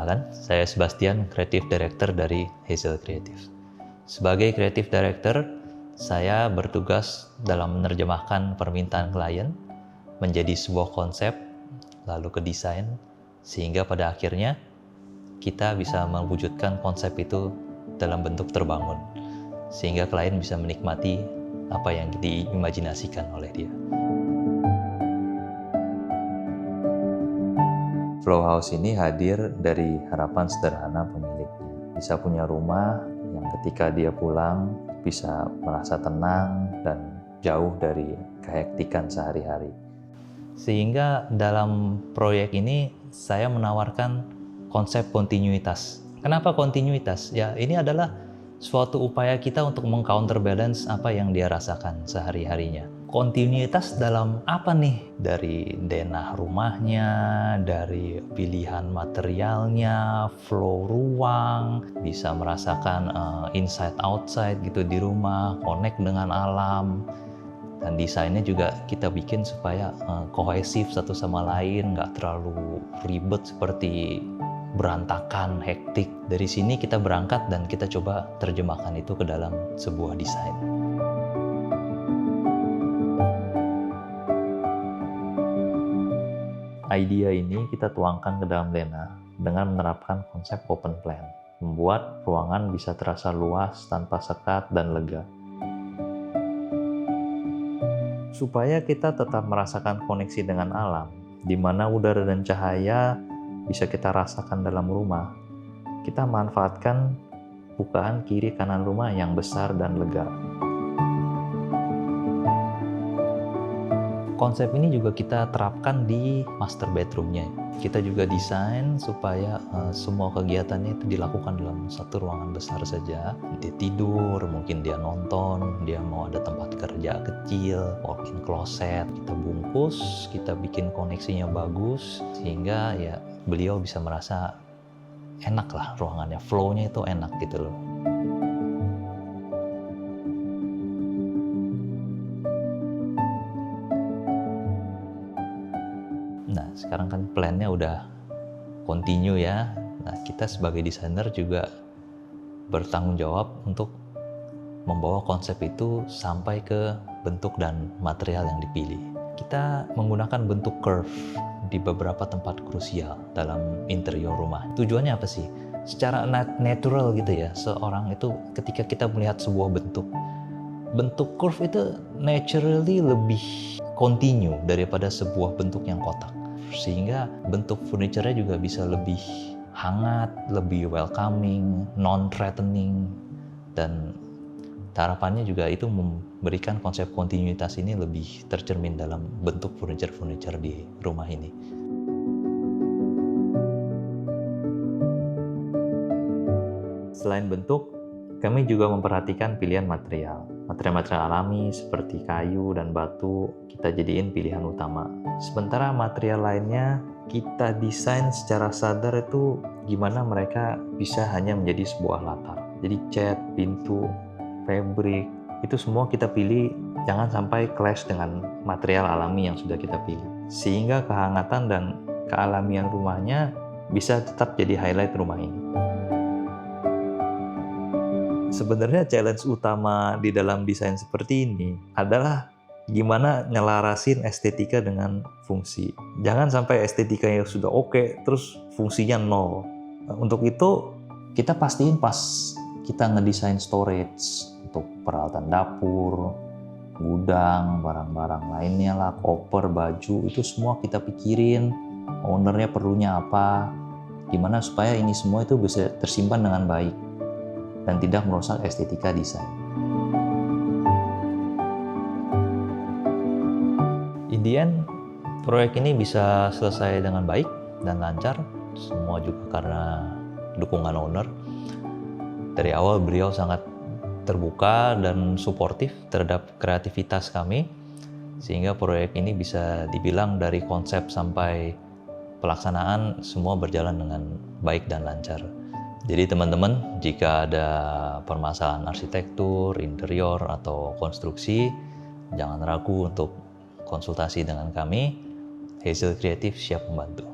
Perkenalkan, saya Sebastian, Creative Director dari Hazel Creative. Sebagai Creative Director, saya bertugas dalam menerjemahkan permintaan klien menjadi sebuah konsep, lalu ke desain, sehingga pada akhirnya kita bisa mewujudkan konsep itu dalam bentuk terbangun, sehingga klien bisa menikmati apa yang diimajinasikan oleh dia. Flow House ini hadir dari harapan sederhana pemiliknya. Bisa punya rumah yang ketika dia pulang bisa merasa tenang dan jauh dari kehektikan sehari-hari. Sehingga dalam proyek ini saya menawarkan konsep kontinuitas. Kenapa kontinuitas? Ya, ini adalah suatu upaya kita untuk meng-counterbalance apa yang dia rasakan sehari-harinya. Kontinuitas dalam apa nih? Dari denah rumahnya, dari pilihan materialnya, flow ruang, bisa merasakan inside outside gitu di rumah, connect dengan alam. Dan desainnya juga kita bikin supaya kohesif satu sama lain, nggak terlalu ribet seperti berantakan, hektik. Dari sini kita berangkat dan kita coba terjemahkan itu ke dalam sebuah desain. Idea ini kita tuangkan ke dalam denah dengan menerapkan konsep open plan, membuat ruangan bisa terasa luas tanpa sekat dan lega. Supaya kita tetap merasakan koneksi dengan alam, di mana udara dan cahaya bisa kita rasakan dalam rumah, kita manfaatkan bukaan kiri kanan rumah yang besar dan lega. Konsep ini juga kita terapkan di master bedroomnya. Kita juga desain supaya semua kegiatannya itu dilakukan dalam satu ruangan besar saja. Dia tidur, mungkin dia nonton, dia mau ada tempat kerja kecil, walk-in closet, kita bungkus, kita bikin koneksinya bagus, sehingga ya beliau bisa merasa enak lah ruangannya, flow-nya itu enak gitu loh. Nah, sekarang kan plan-nya udah continue ya. Nah, kita sebagai desainer juga bertanggung jawab untuk membawa konsep itu sampai ke bentuk dan material yang dipilih. Kita menggunakan bentuk curve di beberapa tempat krusial dalam interior rumah. Tujuannya apa sih? Secara natural gitu ya, seorang itu ketika kita melihat sebuah bentuk curve itu naturally lebih continue daripada sebuah bentuk yang kotak. Sehingga bentuk furniture-nya juga bisa lebih hangat, lebih welcoming, non-threatening, dan harapannya juga itu memberikan konsep kontinuitas ini lebih tercermin dalam bentuk furniture di rumah ini. Selain bentuk, kami juga memperhatikan pilihan material. Material-material alami seperti kayu dan batu kita jadiin pilihan utama. Sementara material lainnya kita desain secara sadar itu gimana mereka bisa hanya menjadi sebuah latar. Jadi cat, pintu, fabric, itu semua kita pilih jangan sampai clash dengan material alami yang sudah kita pilih. Sehingga kehangatan dan kealamian rumahnya bisa tetap jadi highlight rumah ini. Sebenarnya challenge utama di dalam desain seperti ini adalah gimana nyelarasin estetika dengan fungsi. Jangan sampai estetikanya sudah oke, terus fungsinya nol. Untuk itu, kita pastiin pas kita ngedesain storage untuk peralatan dapur, gudang, barang-barang lainnya lah, koper, baju, itu semua kita pikirin ownernya perlunya apa, gimana supaya ini semua itu bisa tersimpan dengan baik dan tidak merusak estetika desain. In the end, proyek ini bisa selesai dengan baik dan lancar, semua juga karena dukungan owner. Dari awal beliau sangat terbuka dan suportif terhadap kreativitas kami, sehingga proyek ini bisa dibilang dari konsep sampai pelaksanaan semua berjalan dengan baik dan lancar. Jadi teman-teman, jika ada permasalahan arsitektur, interior, atau konstruksi, jangan ragu untuk konsultasi dengan kami. Hazel Creative siap membantu.